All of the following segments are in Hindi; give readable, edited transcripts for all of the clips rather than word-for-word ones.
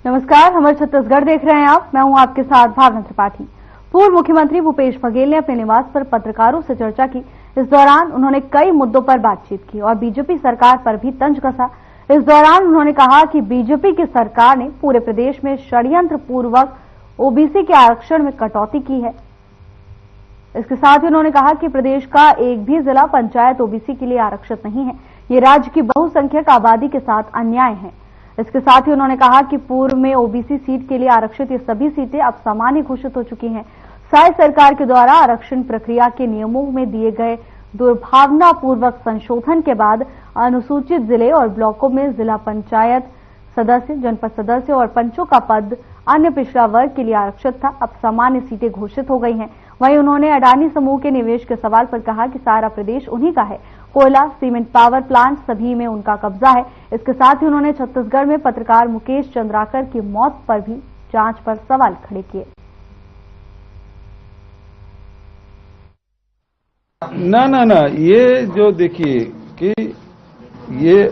नमस्कार, हमारे छत्तीसगढ़ देख रहे हैं आप। मैं हूं आपके साथ भावना त्रिपाठी। पूर्व मुख्यमंत्री भूपेश बघेल ने अपने निवास पर पत्रकारों से चर्चा की। इस दौरान उन्होंने कई मुद्दों पर बातचीत की और बीजेपी सरकार पर भी तंज कसा। इस दौरान उन्होंने कहा कि बीजेपी की सरकार ने पूरे प्रदेश में षड्यंत्र पूर्वक ओबीसी के आरक्षण में कटौती की है। इसके साथ ही उन्होंने कहा कि प्रदेश का एक भी जिला पंचायत ओबीसी के लिए आरक्षित नहीं है। ये राज्य की बहुसंख्यक आबादी के साथ अन्याय है। इसके साथ ही उन्होंने कहा कि पूर्व में ओबीसी सीट के लिए आरक्षित ये सभी सीटें अब सामान्य घोषित हो चुकी हैं। साय सरकार के द्वारा आरक्षण प्रक्रिया के नियमों में दिए गए दुर्भावनापूर्वक संशोधन के बाद अनुसूचित जिले और ब्लॉकों में जिला पंचायत सदस्य, जनपद सदस्य और पंचों का पद अन्य पिछड़ा वर्ग के लिए आरक्षित था, अब सामान्य सीटें घोषित हो गई हैं। वहीं उन्होंने अडानी समूह के निवेश के सवाल पर कहा कि सारा प्रदेश उन्हीं का है। कोयला, सीमेंट, पावर प्लांट सभी में उनका कब्जा है। इसके साथ ही उन्होंने छत्तीसगढ़ में पत्रकार मुकेश चंद्राकर की मौत पर भी जांच पर सवाल खड़े किए। ना ये जो देखिए कि ये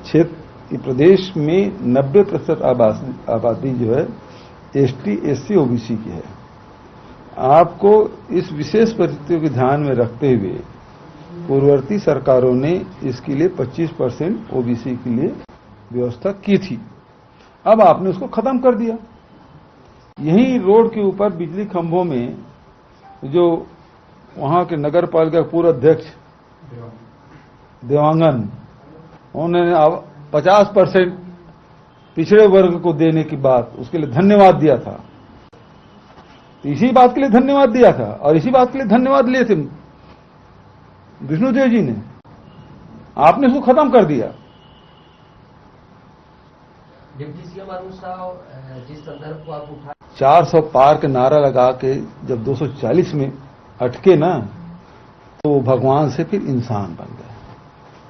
क्षेत्र प्रदेश में 90% आबादी जो है एसटी, एससी, ओबीसी की है। आपको इस विशेष परिस्थितियों को ध्यान में रखते हुए पूर्ववर्ती सरकारों ने इसके लिए 25% ओबीसी के लिए व्यवस्था की थी। अब आपने उसको खत्म कर दिया। यही रोड के ऊपर बिजली खंभों में जो वहां के नगर पालिका पूर्व अध्यक्ष देवांगन, उन्होंने 50% पिछड़े वर्ग को देने की बात, उसके लिए धन्यवाद दिया था। इसी बात के लिए धन्यवाद दिया था और इसी बात के लिए धन्यवाद लिए थे विष्णुदेव जी ने। आपने उसको खत्म कर दिया। डिप्टी सीएम अरुण साव जिस संदर्भ को आप उठा 400 पार के नारा लगा के जब 240 में अटके ना, तो वो भगवान से फिर इंसान बन गए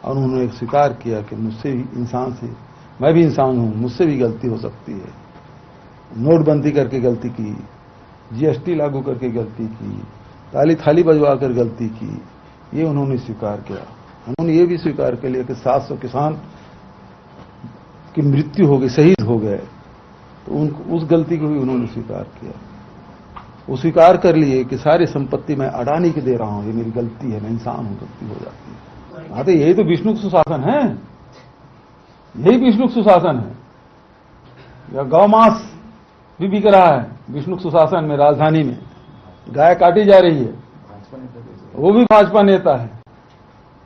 और उन्होंने स्वीकार किया कि मुझसे भी इंसान से, मैं भी इंसान हूं, मुझसे भी गलती हो सकती है। नोटबंदी करके गलती की, जीएसटी लागू करके गलती की, ताली थाली बजवा कर गलती की, ये उन्होंने स्वीकार किया। उन्होंने ये भी स्वीकार कर लिया कि 700 किसान की मृत्यु हो गई, शहीद हो गए, तो उस गलती को भी उन्होंने स्वीकार किया। वो स्वीकार कर लिए कि सारी संपत्ति मैं अडानी के दे रहा हूं, ये मेरी गलती है, मैं इंसान हूं, गलती हो जाती है। हाँ, तो यही तो विष्णु सुशासन है, यही विष्णु सुशासन है। या गौ मांस भी बिक रहा है विष्णु सुशासन में। राजधानी में गाय काटी जा रही है, वो भी भाजपा नेता है।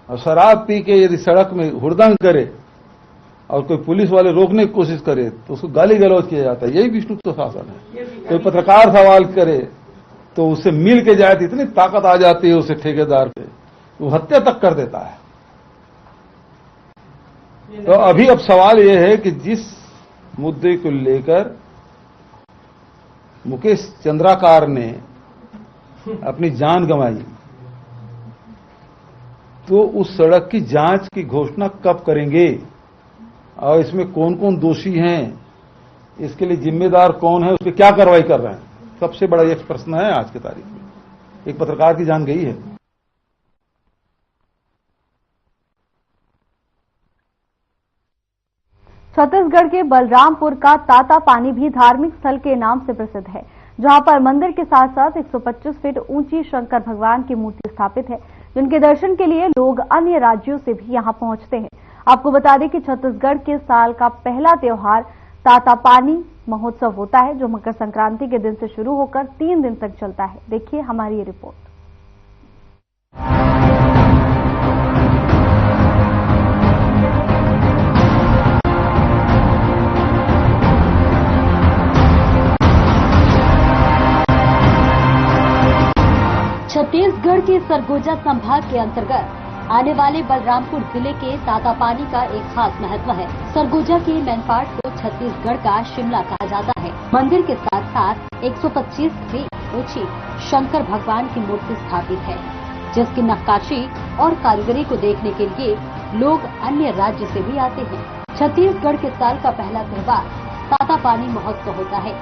और शराब पी के यदि सड़क में हुड़दंग करे और कोई पुलिस वाले रोकने की कोशिश करे तो उसको गाली गलौज किया जाता है। यही विष्णु सुशासन है। कोई पत्रकार सवाल करे तो उससे मिल के जाए तो इतनी ताकत आ जाती है उसे ठेकेदार पे, वो हत्या तक कर देता है। तो अभी अब सवाल यह है कि जिस मुद्दे को लेकर मुकेश चंद्राकार ने अपनी जान गंवाई, तो उस सड़क की जांच की घोषणा कब करेंगे और इसमें कौन कौन दोषी हैं, इसके लिए जिम्मेदार कौन है, उस पर क्या कार्रवाई कर रहे हैं, सबसे बड़ा यह प्रश्न है आज की तारीख में। एक पत्रकार की जान गई है। छत्तीसगढ़ के बलरामपुर का ताता पानी भी धार्मिक स्थल के नाम से प्रसिद्ध है, जहां पर मंदिर के साथ साथ 125 फीट ऊंची शंकर भगवान की मूर्ति स्थापित है, जिनके दर्शन के लिए लोग अन्य राज्यों से भी यहां पहुंचते हैं। आपको बता दें कि छत्तीसगढ़ के साल का पहला त्योहार ताता पानी महोत्सव होता है, जो मकर संक्रांति के दिन से शुरू होकर 3 दिन तक चलता है। देखिए हमारी ये रिपोर्ट। छत्तीसगढ़ के सरगुजा संभाग के अंतर्गत आने वाले बलरामपुर जिले के तातापानी का एक खास महत्व है। सरगुजा के मैनपाट को छत्तीसगढ़ का शिमला कहा जाता है। मंदिर के साथ साथ 125 फीट ऊंची शंकर भगवान की मूर्ति स्थापित है, जिसकी नक्काशी और कारीगरी को देखने के लिए लोग अन्य राज्य से भी आते हैं। छत्तीसगढ़ के साल का पहला त्योहार तातापानी महोत्सव होता है,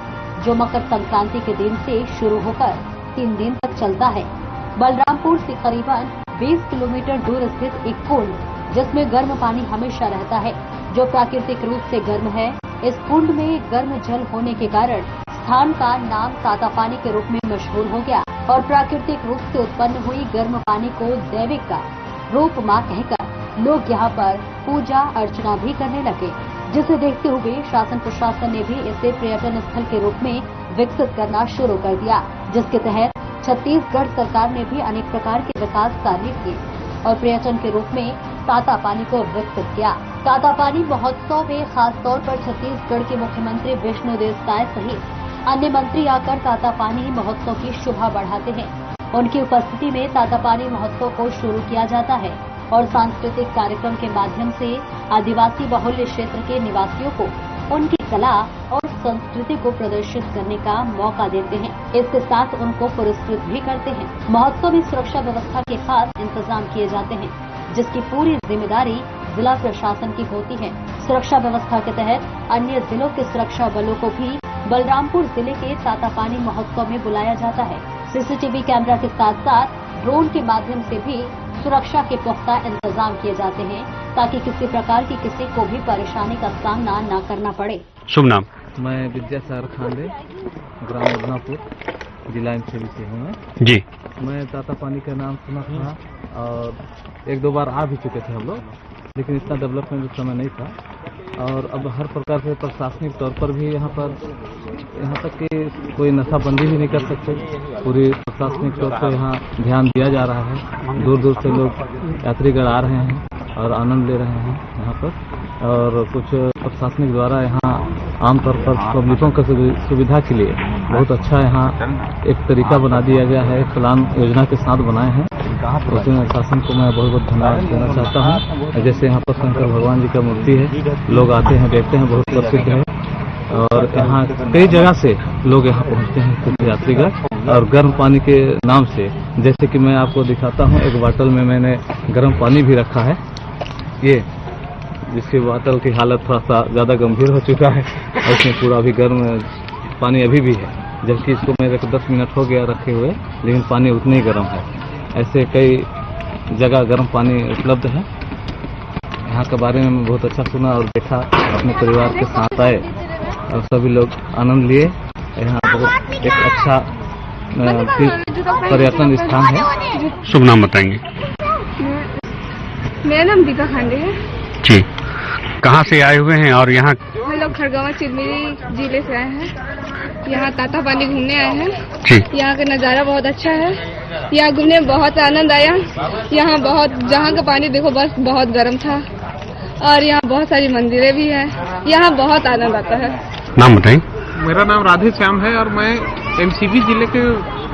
जो मकर संक्रांति के दिन से शुरू होकर 3 दिन तक चलता है। बलरामपुर से करीबन 20 किलोमीटर दूर स्थित एक कुंड, जिसमें गर्म पानी हमेशा रहता है, जो प्राकृतिक रूप से गर्म है, इस कुंड में गर्म जल होने के कारण स्थान का नाम तातापानी के रूप में मशहूर हो गया और प्राकृतिक रूप से उत्पन्न हुई गर्म पानी को दैविक का रूप मां कहकर लोग यहाँ पर पूजा अर्चना भी करने लगे, जिसे देखते हुए शासन प्रशासन ने भी इसे पर्यटन स्थल के रूप में विकसित करना शुरू कर दिया, जिसके तहत छत्तीसगढ़ सरकार ने भी अनेक प्रकार के विकास कार्य किए और पर्यटन के रूप में तातापानी को विकसित किया। तातापानी महोत्सव में खास तौर पर छत्तीसगढ़ के मुख्यमंत्री विष्णुदेव साय सहित अन्य मंत्री आकर तातापानी महोत्सव की शोभा बढ़ाते हैं। उनकी उपस्थिति में तातापानी महोत्सव को शुरू किया जाता है और सांस्कृतिक कार्यक्रम के माध्यम से आदिवासी बहुल्य क्षेत्र के निवासियों को उनकी कला और संस्कृति को प्रदर्शित करने का मौका देते हैं। इसके साथ उनको पुरस्कृत भी करते हैं। महोत्सव में सुरक्षा व्यवस्था के खास इंतजाम किए जाते हैं, जिसकी पूरी जिम्मेदारी जिला प्रशासन की होती है। सुरक्षा व्यवस्था के तहत अन्य जिलों के सुरक्षा बलों को भी बलरामपुर जिले के तातापानी महोत्सव में बुलाया जाता है। सीसीटीवी कैमरा के साथ साथ ड्रोन के माध्यम से भी सुरक्षा के पुख्ता इंतजाम किए जाते हैं ताकि किसी प्रकार की किसी को भी परेशानी का सामना न करना पड़े। शुभ नाम? मैं विद्यासागर खांडे, ग्राम बदनापुर, जिला एमसीबी से हूँ जी। मैं तातापानी का नाम सुना था और एक दो बार आ भी चुके थे हम लोग, लेकिन इतना डेवलपमेंट उस समय नहीं था। और अब हर प्रकार से प्रशासनिक तौर पर भी यहाँ तक कि कोई नशाबंदी भी नहीं कर सकते। पूरी प्रशासनिक तौर पर यहाँ ध्यान दिया जा रहा है। दूर दूर से लोग यात्रीगण आ रहे हैं और आनंद ले रहे हैं यहाँ पर। और कुछ प्रशासनिक द्वारा यहाँ आमतौर पर पब्लिकों की सुविधा के लिए बहुत अच्छा यहाँ एक तरीका बना दिया गया है, प्लान योजना के साथ बनाए हैं। उसमें शासन को मैं बहुत बहुत धन्यवाद देना चाहता हूँ। जैसे यहाँ पर शंकर भगवान जी का मूर्ति है, लोग आते हैं देखते हैं, बहुत प्रसिद्ध है। और यहाँ कई जगह से लोग यहाँ पहुँचते हैं कुछ यात्रीगण। और गर्म पानी के नाम से, जैसे कि मैं आपको दिखाता हूँ, एक बोतल में मैंने गर्म पानी भी रखा है, ये जिसकी बोतल की हालत थोड़ा सा ज्यादा गंभीर हो चुका है और इसमें पूरा अभी गर्म पानी अभी भी है, जबकि इसको मेरे को 10 मिनट हो गया रखे हुए, लेकिन पानी उतना ही गर्म है। ऐसे कई जगह गर्म पानी उपलब्ध है। यहाँ के बारे में बहुत अच्छा सुना और देखा, अपने परिवार के साथ आए और सभी लोग आनंद लिए। यहाँ बहुत एक अच्छा पर्यटन स्थान है। शुभ नाम बताएंगे? मेरा नाम दीपा खांडे है जी। कहाँ से आए हुए हैं और यहाँ? हम लोग खड़गवां चिरमिरी जिले से आए हैं। यहाँ तातापानी घूमने आए हैं जी। यहाँ का नज़ारा बहुत अच्छा है। यहाँ घूमने में बहुत आनंद आया। यहाँ जहाँ का पानी देखो बस बहुत गर्म था और यहाँ बहुत सारी मंदिरें भी हैं। यहाँ बहुत आनंद आता है। नाम बताएं? मेरा नाम राधे श्याम है और मैं एमसीबी जिले के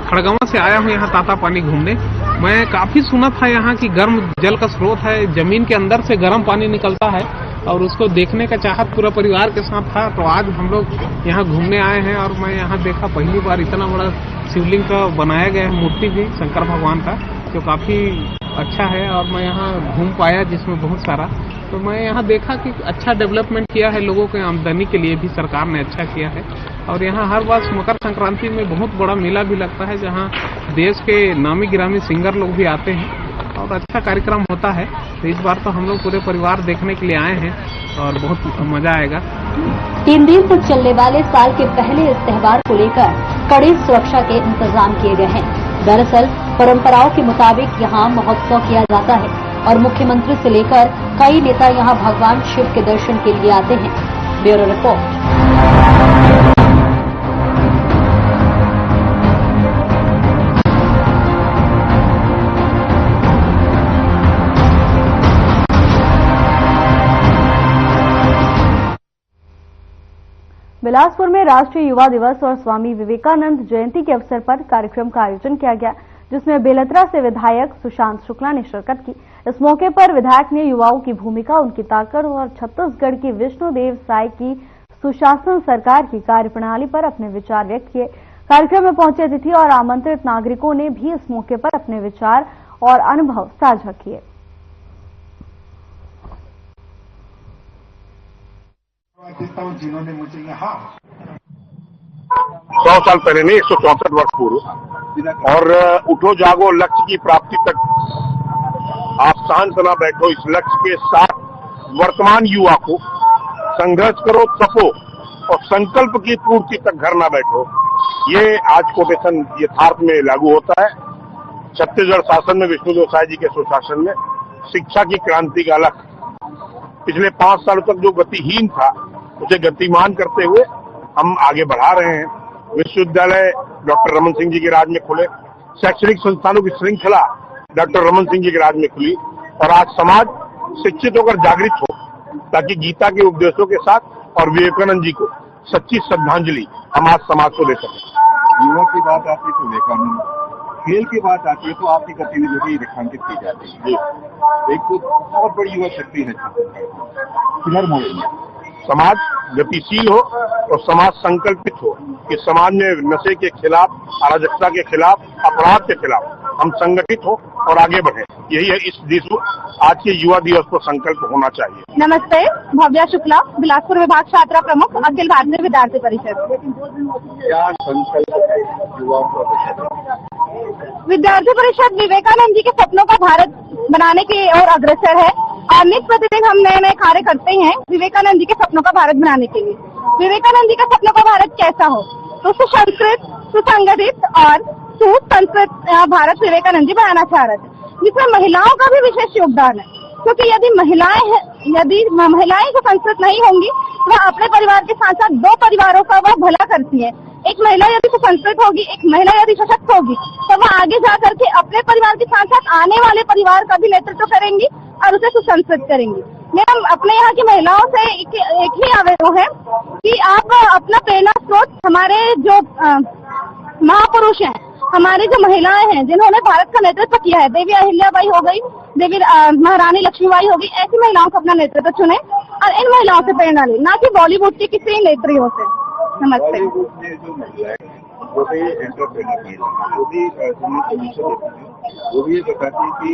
खड़गवां से आया हूँ यहाँ तातापानी घूमने। मैं काफी सुना था यहाँ की गर्म जल का स्रोत है, जमीन के अंदर से गर्म पानी निकलता है और उसको देखने का चाहत पूरा परिवार के साथ था। तो आज हम लोग यहाँ घूमने आए हैं और मैं यहाँ देखा पहली बार इतना बड़ा शिवलिंग का बनाया गया है, मूर्ति भी शंकर भगवान का, जो काफी अच्छा है। और मैं यहाँ घूम पाया जिसमें बहुत सारा, तो मैं यहाँ देखा कि अच्छा डेवलपमेंट किया है, लोगों के आमदनी के लिए भी सरकार ने अच्छा किया है। और यहाँ हर वर्ष मकर संक्रांति में बहुत बड़ा मेला भी लगता है, जहाँ देश के नामी गिरामी सिंगर लोग भी आते हैं और अच्छा कार्यक्रम होता है। तो इस बार तो हम लोग पूरे परिवार देखने के लिए आए हैं और बहुत मजा आएगा। 3 दिन तक चलने वाले साल के पहले इस त्योहार को लेकर कड़ी सुरक्षा के इंतजाम किए गए हैं। दरअसल परंपराओं के मुताबिक यहाँ महोत्सव किया जाता है और मुख्यमंत्री से लेकर कई नेता यहाँ भगवान शिव के दर्शन के लिए आते हैं। Bureau report. बिलासपुर में राष्ट्रीय युवा दिवस और स्वामी विवेकानंद जयंती के अवसर पर कार्यक्रम का आयोजन किया गया, जिसमें बेलतरा से विधायक सुशांत शुक्ला ने शिरकत की। इस मौके पर विधायक ने युवाओं की भूमिका, उनकी ताकत और छत्तीसगढ़ की विष्णुदेव साय की सुशासन सरकार की कार्यप्रणाली पर अपने विचार व्यक्त किए। कार्यक्रम में पहुंचे अतिथि और आमंत्रित नागरिकों ने भी इस मौके पर अपने विचार और अनुभव साझा किए। जिन्होंने मुझे यहाँ 100 साल पहले नहीं, 164 वर्ष पूर्व, और उठो जागो लक्ष्य की प्राप्ति तक आप शांत ना बैठो, इस लक्ष्य के साथ वर्तमान युवा को संघर्ष करो, तपो और संकल्प की पूर्ति तक घर ना बैठो। ये आज कोटेशन यथार्थ में लागू होता है। छत्तीसगढ़ शासन में, विष्णुदेव साय जी के सुशासन में शिक्षा की क्रांति का अलग पिछले 5 सालों तक जो गतिहीन था उसे गतिमान करते हुए हम आगे बढ़ा रहे हैं। विश्वविद्यालय डॉक्टर रमन सिंह जी के राज में खुले, शैक्षणिक संस्थानों की श्रृंखला डॉक्टर रमन सिंह जी के राज में खुली और आज समाज शिक्षित होकर जागृत हो ताकि गीता के उपदेशों के साथ और विवेकानंद जी को सच्ची श्रद्धांजलि हम आज समाज को दे सकें। युवा की बात आती है तो विवेकानंद, खेल की बात आती है तो आपकी गतिविधि रेखांकित की जाती है। एक तो बहुत बड़ी युवा शक्ति है किलर मॉडल में। समाज गतिशील हो और समाज संकल्पित हो कि समाज में नशे के खिलाफ, अराजकता के खिलाफ, अपराध के खिलाफ हम संगठित हो और आगे बढ़े। यही है इस आज के युवा दिवस को संकल्प होना चाहिए। नमस्ते, भव्या शुक्ला, बिलासपुर विभाग छात्रा प्रमुख, अखिल भारतीय विद्यार्थी परिषद। क्या संकल्प है युवाओं को? विद्यार्थी परिषद विवेकानंद जी के सपनों का भारत बनाने की ओर अग्रसर है और नित्य प्रतिदिन हम नए नए कार्य करते हैं विवेकानंद जी के सपनों का भारत बनाने के लिए। विवेकानंद जी के सपनों का भारत कैसा हो तो सुसंस्कृत, सुसंगठित और सुसंस्कृत भारत विवेकानंद जी बनाना चाह रहे थे, जिसमें महिलाओं का भी विशेष योगदान है। क्योंकि यदि महिलाएं सुसंस्कृत नहीं होंगी तो वह अपने परिवार के साथ साथ 2 परिवारों का वह भला करती है। एक महिला यदि सुसंस्कृत होगी, एक महिला यदि सशक्त होगी तो वह आगे जा करके अपने परिवार के साथ साथ आने वाले परिवार का भी नेतृत्व करेंगी और उसे सुसंस्कृत करेंगी। मेरा अपने यहाँ की महिलाओं से एक ही आवेदन है कि आप अपना प्रेरणा स्रोत हमारे जो महापुरुष हैं, हमारी जो महिलाएं हैं जिन्होंने भारत का नेतृत्व किया है, देवी अहिल्याबाई हो गई, देवी महारानी लक्ष्मीबाई हो गई, ऐसी महिलाओं को अपना नेतृत्व चुने और इन महिलाओं से प्रेरणा ले, ना कि बॉलीवुड की किसी नेत्रियों से। नमस्ते। वो भी एंटरप्रेन्योर है, वो भी वो भी ये बताती है कि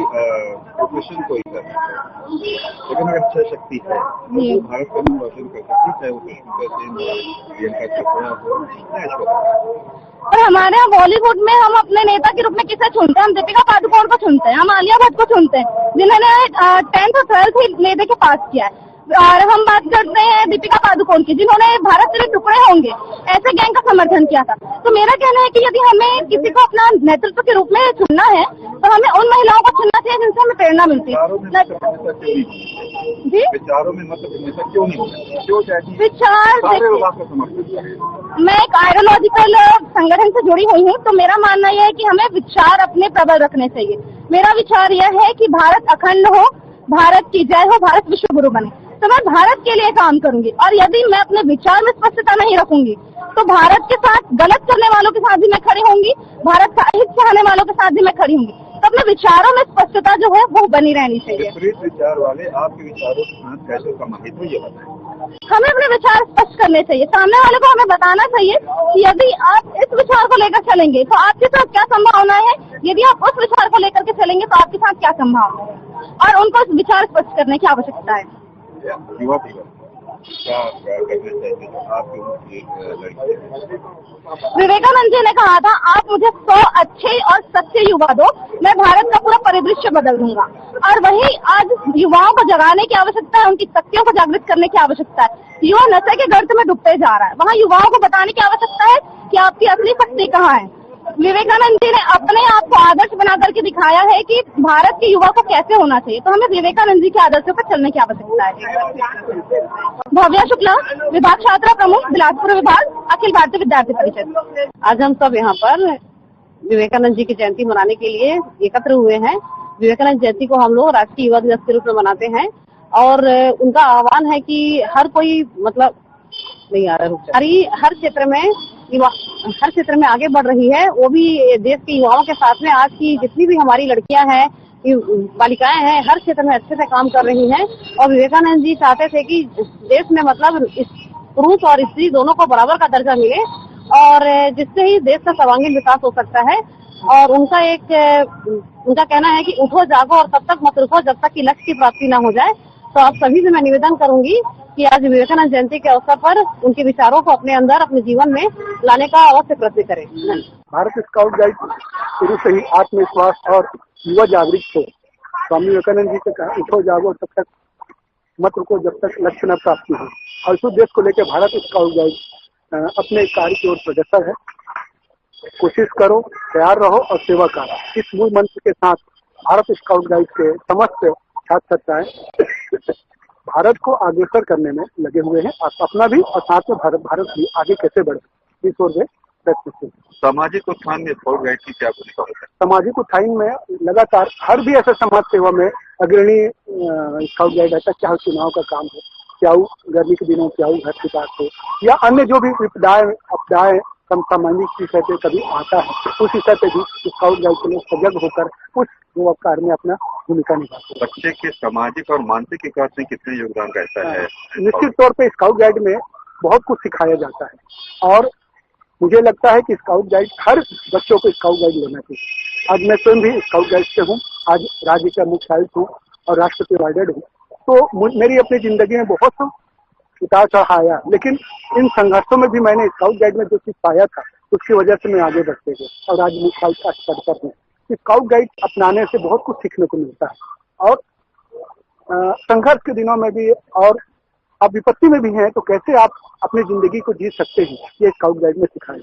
प्रोफेशन कोई करना है, लेकिन अगर अच्छा शक्ति है वो भारत का नाम रोशन कर सकती है, चाहे वो कृष्णा सेन हो, प्रियंका चोपड़ा हो, ऐश्वर्या। और हमारे यहाँ बॉलीवुड में हम अपने नेता के रूप में किसे चुनते हैं? हम दीपिका पादुकोण को चुनते हैं, हम आलिया भट्ट को चुनते हैं, जिन्होंने 10th और 12th ही ले दे के पास किया है। और हम बात करते हैं दीपिका पादुकोण की, जिन्होंने भारत तेरे टुकड़े होंगे ऐसे गैंग का समर्थन किया था। तो मेरा कहना है कि यदि हमें किसी को अपना नेतृत्व के रूप में चुनना है तो हमें उन महिलाओं को चुनना चाहिए जिनसे हमें प्रेरणा मिलती है। जी, विचारों में मतलब क्यों नहीं? क्यों चाहती विचार? मैं एक आइडियोलॉजिकल संगठन से जुड़ी हुई हूँ, तो मेरा मानना यह है कि हमें विचार अपने प्रबल रखने चाहिए। मेरा विचार यह है कि भारत अखंड हो, भारत की जय हो, भारत विश्व गुरु बने। तो मैं भारत के लिए काम करूंगी और यदि मैं अपने विचार में स्पष्टता नहीं रखूंगी तो भारत के साथ गलत करने वालों के साथ भी मैं खड़ी होंगी, भारत का हित चाहने वालों के साथ भी मैं खड़ी होंगी। तो अपने विचारों में स्पष्टता जो है वो बनी रहनी चाहिए। विपरीत विचार वाले आपके विचारों के साथ कैसे समाहित हो, ये बताएं। हमें अपने विचार स्पष्ट करने चाहिए, सामने वाले को हमें बताना चाहिए कि यदि आप इस विचार को लेकर चलेंगे तो आपके साथ क्या संभावना है, यदि आप उस विचार को लेकर के चलेंगे तो आपके साथ क्या संभावना है, और उनको विचार स्पष्ट करने की आवश्यकता है। युवा क्या करना चाहिए आपकी लड़की? विवेकानंद जी ने कहा था, आप मुझे 100 अच्छे और सच्चे युवा दो, मैं भारत का पूरा परिदृश्य बदल दूंगा। और वही आज युवाओं को जगाने की आवश्यकता है, उनकी शक्तियों को जागृत करने की आवश्यकता है। युवा नशे के गर्त में डूबते जा रहा है, वहाँ युवाओं को बताने की आवश्यकता है कि आपकी असली शक्ति कहाँ है। विवेकानंद जी ने अपने आप को आदर्श बना करके दिखाया है कि भारत के युवा को कैसे होना चाहिए, तो हमें विवेकानंद जी के आदर्शों पर चलने की आवश्यकता है। भव्या शुक्ला, विभाग छात्रा प्रमुख, बिलासपुर विभाग, अखिल भारतीय विद्यार्थी परिषद। आज हम सब यहाँ पर विवेकानंद जी की जयंती मनाने के लिए एकत्र हुए हैं। विवेकानंद जयंती को हम लोग राष्ट्रीय युवा दिवस के रूप में मनाते हैं और उनका आह्वान है कि हर कोई मतलब नहीं आ रहा हर क्षेत्र में आगे बढ़ रही है, वो भी देश के युवाओं के साथ में। आज की जितनी भी हमारी लड़कियां हैं, बालिकाएं हैं, हर क्षेत्र में अच्छे से काम कर रही हैं। और विवेकानंद जी चाहते थे कि देश में मतलब पुरुष और स्त्री दोनों को बराबर का दर्जा मिले और जिससे ही देश का सर्वांगीण विकास हो सकता है। और उनका कहना है कि उठो जागो और तब तक मत रुको जब तक कि लक्ष्य की प्राप्ति न हो जाए। तो आप सभी से मैं निवेदन करूंगी कि आज विवेकानंद जयंती के अवसर पर उनके विचारों को अपने अंदर, अपने जीवन में लाने का अवश्य प्रयत्न करें। भारत स्काउट गाइड शुरू से ही आत्मविश्वास और युवा जागृत थे। स्वामी विवेकानंद जी से कहा, उठो जागो तब तक मत रुको जब तक लक्ष्य न प्राप्ति हो। और इस उद्देश्य को लेकर भारत स्काउट गाइड अपने कार्य की ओर अग्रसर है। कोशिश करो, तैयार रहो और सेवा करो। इस मूल मंत्र के साथ भारत स्काउट गाइड के समस्त छात्र छात्राएं भारत को अग्रसर करने में लगे हुए हैं, अपना भी और साथ में भारत भी आगे कैसे बढ़े इस ओर में प्रयत्नशील। सामाजिक उत्थान में स्काउट गाइड की क्या भूमिका होती है? सामाजिक उत्थान में लगातार हर भी ऐसे समाज सेवा में अग्रणी स्काउट गाइड रहता है, चाहे चुनाव का काम हो, चाहे गर्मी के दिनों चाहे घर की बात हो, या अन्य जो भी विपदाएं आपदाएं कम सामाजिक विषय पे कभी आता है, उस विषय पे भी स्काउट गाइड के लोग सजग होकर उस कार्य में अपना भूमिका निभाते हैं। बच्चे के सामाजिक और मानसिक विकास में कितने योगदान रहता है? निश्चित तौर पे स्काउट गाइड में बहुत कुछ सिखाया जाता है और मुझे लगता है कि स्काउट गाइड हर बच्चों को स्काउट गाइड लेना चाहिए। आज मैं स्वयं भी स्काउट गाइड से हूँ, आज राज्य का मुख्य आयुक्त हूँ और राष्ट्रपति अवार्डेड हूँ, तो मेरी अपनी जिंदगी में बहुत उतार चढ़ाव आया, लेकिन इन संघर्षों में भी मैंने स्काउट गाइड में जो चीज पाया था उसकी वजह से मैं आगे बढ़ते गए और आज मुख्य आयुक्त का स्तर पर हूँ। स्काउट गाइड अपनाने से बहुत कुछ सीखने को मिलता है और संघर्ष के दिनों में भी और आप विपत्ति में भी हैं तो कैसे आप अपनी जिंदगी को जी सकते हैं, ये स्काउट गाइड में सिखाया।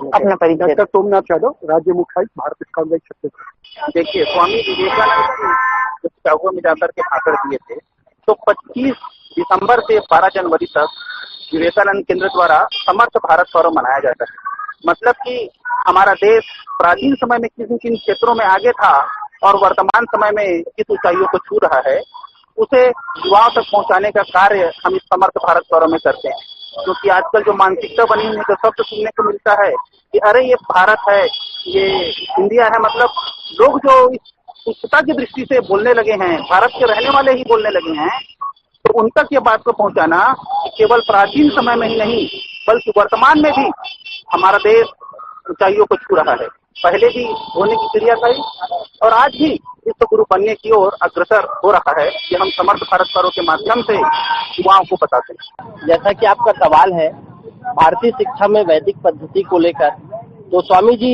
अपना परिचय। डॉक्टर सोमनाथ यादव, राज्य मुख्य आयुक्त, भारत स्काउट गाइड छत्तीसगढ़। देखिए, स्वामी विवेकानंद जब शिकागो में जाकर के भाषण दिए थे तो 25 दिसंबर से 12 जनवरी तक विवेकानंद केंद्र द्वारा समर्थ भारत पर्व मनाया जाता है। मतलब कि हमारा देश प्राचीन समय में किन किन क्षेत्रों में आगे था और वर्तमान समय में किस ऊंचाइयों को छू रहा है, उसे युवाओं तक पहुंचाने का कार्य हम इस समर्थ भारत पर्व में करते हैं। क्योंकि आजकल जो मानसिकता बनी हुई है, जो शब्द सुनने को मिलता है कि अरे ये भारत है, ये इंडिया है, मतलब लोग जो इस उच्चता की दृष्टि से बोलने लगे हैं, भारत के रहने वाले ही बोलने लगे हैं, तो उन तक ये बात को पहुंचाना केवल प्राचीन समय में ही नहीं बल्कि वर्तमान में भी हमारा देश ऊंचाइयों को छू रहा है। पहले भी होने की क्रिया थी और आज भी विश्व गुरु बनने की ओर अग्रसर हो रहा है, कि हम समर्थ भारत पर्व के माध्यम से युवाओं को बताते हैं। जैसा कि आपका सवाल है भारतीय शिक्षा में वैदिक पद्धति को लेकर, तो स्वामी जी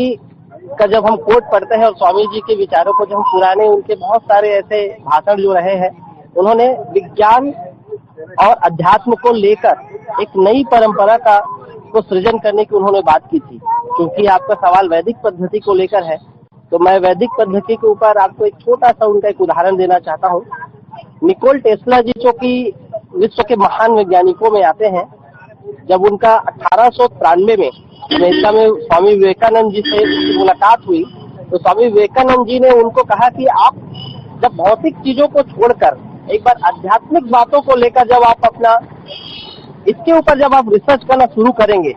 का जब हम कोट पढ़ते हैं और स्वामी जी के विचारों को जब हम पुराने उनके बहुत सारे ऐसे भाषण जो रहे हैं, उन्होंने विज्ञान और अध्यात्म को लेकर एक नई परंपरा को सृजन करने की उन्होंने बात की थी। क्योंकि आपका सवाल वैदिक पद्धति को लेकर है, तो मैं वैदिक पद्धति के ऊपर आपको एक छोटा सा उनका एक उदाहरण देना चाहता हूँ। निकोल टेस्ला जी, जो कि विश्व के महान वैज्ञानिकों में आते हैं, जब उनका 1893 में अमेरिका में स्वामी विवेकानंद जी से मुलाकात हुई, तो स्वामी विवेकानंद जी ने उनको कहा कि आप जब भौतिक चीजों को छोड़कर एक बार आध्यात्मिक बातों को लेकर जब आप अपना इसके ऊपर जब आप रिसर्च करना शुरू करेंगे,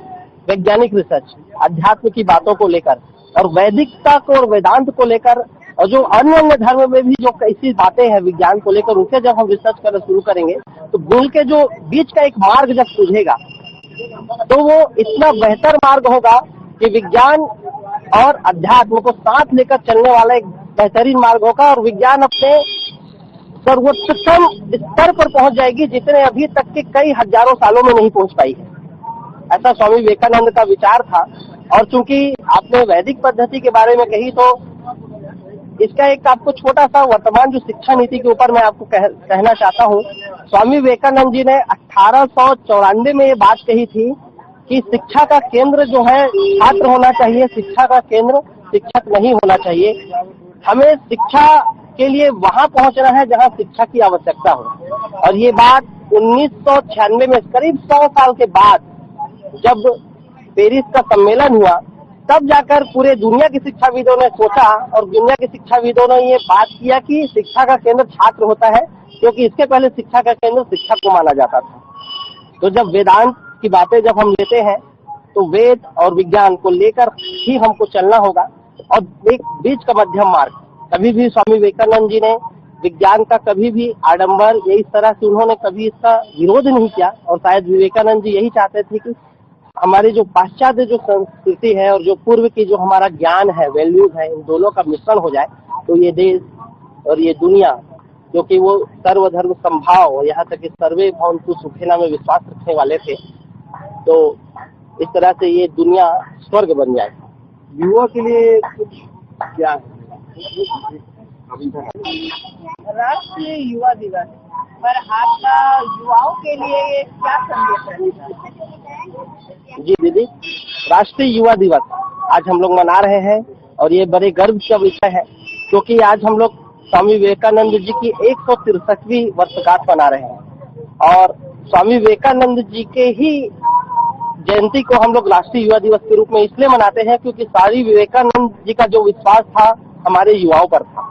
वैज्ञानिक रिसर्च अध्यात्म की बातों को लेकर और वैदिकता को और वेदांत को लेकर, और जो अन्य अन्य धर्म में भी जो ऐसी बातें हैं विज्ञान को लेकर, उनके जब हम रिसर्च करना शुरू करेंगे तो भूल के जो बीच का एक मार्ग जब सूझेगा तो वो इतना बेहतर मार्ग होगा कि विज्ञान और अध्यात्म को साथ लेकर चलने वाला एक बेहतरीन मार्ग होगा और विज्ञान अपने सर्वोच्चतम स्तर पर पहुंच जाएगी जितने अभी तक के कई हजारों सालों में नहीं पहुंच पाई है। ऐसा स्वामी विवेकानंद का विचार था। और चूंकि आपने वैदिक पद्धति के बारे में कही, तो इसका एक आपको छोटा सा वर्तमान जो शिक्षा नीति के ऊपर मैं आपको कहना चाहता हूँ। स्वामी विवेकानंद जी ने 1894 में ये बात कही थी कि शिक्षा का केंद्र जो है छात्र होना चाहिए, शिक्षा का केंद्र शिक्षक नहीं होना चाहिए। हमें शिक्षा के लिए वहां पहुंचना है जहां शिक्षा की आवश्यकता हो। और ये बात 1996 में, करीब 100 साल के बाद जब पेरिस का सम्मेलन हुआ, तब जाकर पूरे दुनिया के शिक्षाविदों ने सोचा और दुनिया के शिक्षाविदों ने ये बात किया कि शिक्षा का केंद्र छात्र होता है, क्योंकि इसके पहले शिक्षा का केंद्र शिक्षक को माना जाता था। तो जब वेदांत की बातें जब हम लेते हैं तो वेद और विज्ञान को लेकर ही हमको चलना होगा और एक बीच का मध्यम मार्ग। कभी भी स्वामी विवेकानंद जी ने विज्ञान का कभी भी आडंबर या इस तरह से उन्होंने कभी इसका विरोध नहीं किया। और शायद विवेकानंद जी यही चाहते थे कि हमारी जो पाश्चात्य जो संस्कृति है और जो पूर्व की जो हमारा ज्ञान है, वैल्यूज है, इन दोनों का मिश्रण हो जाए तो ये देश और ये दुनिया, जो कि वो सर्वधर्म संभाव, यहाँ तक कि सर्वे भवन्तु सुखिनः में विश्वास रखने वाले थे, तो इस तरह से ये दुनिया स्वर्ग बन जाए। युवा के लिए कुछ क्या है? राष्ट्रीय युवा दिवस पर आपका युवाओं के लिए क्या संदेश है? जी दीदी, राष्ट्रीय युवा दिवस आज हम लोग मना रहे हैं और ये बड़े गर्व का विषय है, क्योंकि आज हम लोग स्वामी विवेकानंद जी की 163वीं वर्षगांठ मना रहे हैं और स्वामी विवेकानंद जी के ही जयंती को हम लोग राष्ट्रीय युवा दिवस के रूप में इसलिए मनाते हैं क्योंकि स्वामी विवेकानंद जी का जो विश्वास था हमारे युवाओं पर था।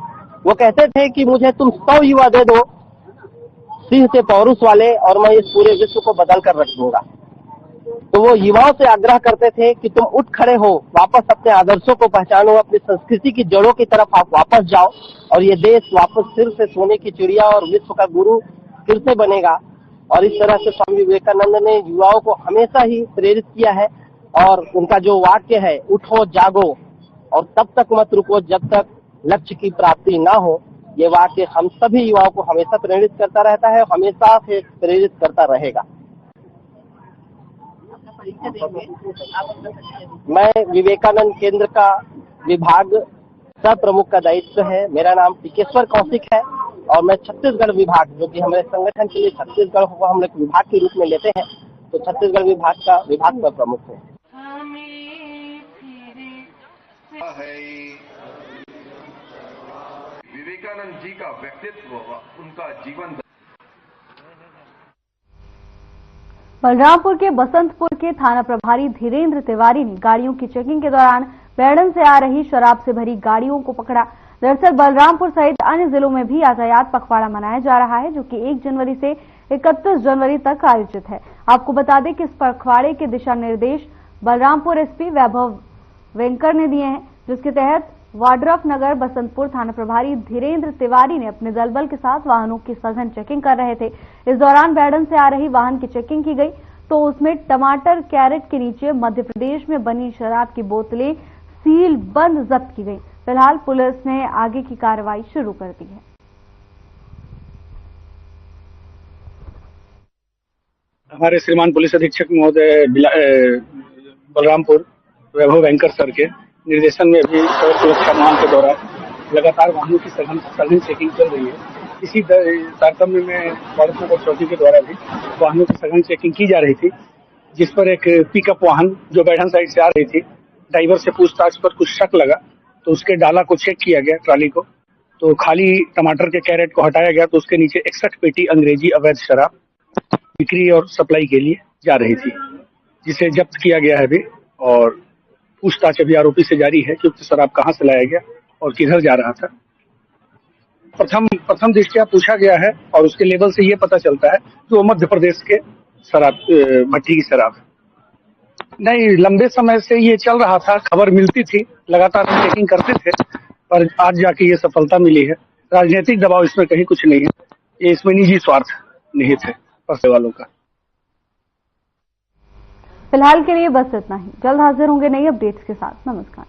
वो कहते थे कि मुझे तुम 100 युवा दे दो, सिंह से पौरुष वाले, और मैं इस पूरे विश्व को बदल कर रख दूंगा। तो वो युवाओं से आग्रह करते थे कि तुम उठ खड़े हो, वापस अपने आदर्शों को पहचानो, अपनी संस्कृति की जड़ों की तरफ आप वापस जाओ और ये देश वापस फिर से सोने की चिड़िया और विश्व का गुरु फिर से बनेगा। और इस तरह से स्वामी विवेकानंद ने युवाओं को हमेशा ही प्रेरित किया है और उनका जो वाक्य है, उठो जागो और तब तक मत रुको जब तक लक्ष्य की प्राप्ति ना हो, ये वाक्य हम सभी युवाओं को हमेशा प्रेरित करता रहता है, हमेशा से प्रेरित करता रहेगा। मैं विवेकानंद केंद्र का विभाग सह प्रमुख का दायित्व है। मेरा नाम टिकेश्वर कौशिक है और मैं छत्तीसगढ़ विभाग, जो कि हमारे संगठन के लिए छत्तीसगढ़ को हम लोग विभाग के रूप में लेते हैं, तो छत्तीसगढ़ विभाग का विभाग का प्रमुख है। विवेकानंद जी का व्यक्तित्व, उनका जीवन। बलरामपुर के बसंतपुर के थाना प्रभारी धीरेन्द्र तिवारी ने गाड़ियों की चेकिंग के दौरान बैडन से आ रही शराब से भरी गाड़ियों को पकड़ा। दरअसल बलरामपुर सहित अन्य जिलों में भी यातायात पखवाड़ा मनाया जा रहा है, जो कि 1 जनवरी से 31 जनवरी तक आयोजित है। आपको बता दें कि इस पखवाड़े के दिशा निर्देश बलरामपुर एसपी वैभव वेंकर ने दिए हैं, जिसके तहत वाड्रफ नगर बसंतपुर थाना प्रभारी धीरेन्द्र तिवारी ने अपने दलबल के साथ वाहनों की सघन चेकिंग कर रहे थे। इस दौरान बैडन से आ रही वाहन की चेकिंग की गई तो उसमें टमाटर कैरेट के नीचे मध्य प्रदेश में बनी शराब की बोतलें सील बंद जब्त की गई। फिलहाल पुलिस ने आगे की कार्रवाई शुरू कर दी है। हमारे श्रीमान पुलिस अधीक्षक महोदय बलरामपुर वैभव वेंकर सर के निर्देशन में भी सड़क सुरक्षा माह के दौरान लगातार वाहनों की सघन चेकिंग चल रही है। इसी तारतम्य में वाड़नगर चौकी के द्वारा भी वाहनों की सघन चेकिंग की जा रही थी, जिस पर एक पिकअप वाहन जो बैठन साइड से आ रही थी, ड्राइवर से पूछताछ पर कुछ शक लगा तो उसके डाला को चेक किया गया, ट्राली को, तो खाली टमाटर के कैरेट को हटाया गया तो उसके नीचे 61 पेटी अंग्रेजी अवैध शराब बिक्री और सप्लाई के लिए जा रही थी, जिसे जब्त किया गया है अभी और पूछताछ अभी आरोपी से जारी है कि उक्त शराब कहां से लाया गया और किधर जा रहा था। प्रथम दृष्टया पूछा गया है और उसके लेवल से ये पता चलता है कि वो मध्य प्रदेश के शराब भट्टी की शराब है। नहीं, लंबे समय से ये चल रहा था, खबर मिलती थी, लगातार हम चेकिंग करते थे, पर आज जाके ये सफलता मिली है। राजनीतिक दबाव इसमें कहीं कुछ नहीं है, ये इसमें निजी स्वार्थ निहित है फंसे वालों का। फिलहाल के लिए बस इतना ही। जल्द हाजिर होंगे नई अपडेट्स के साथ। नमस्कार।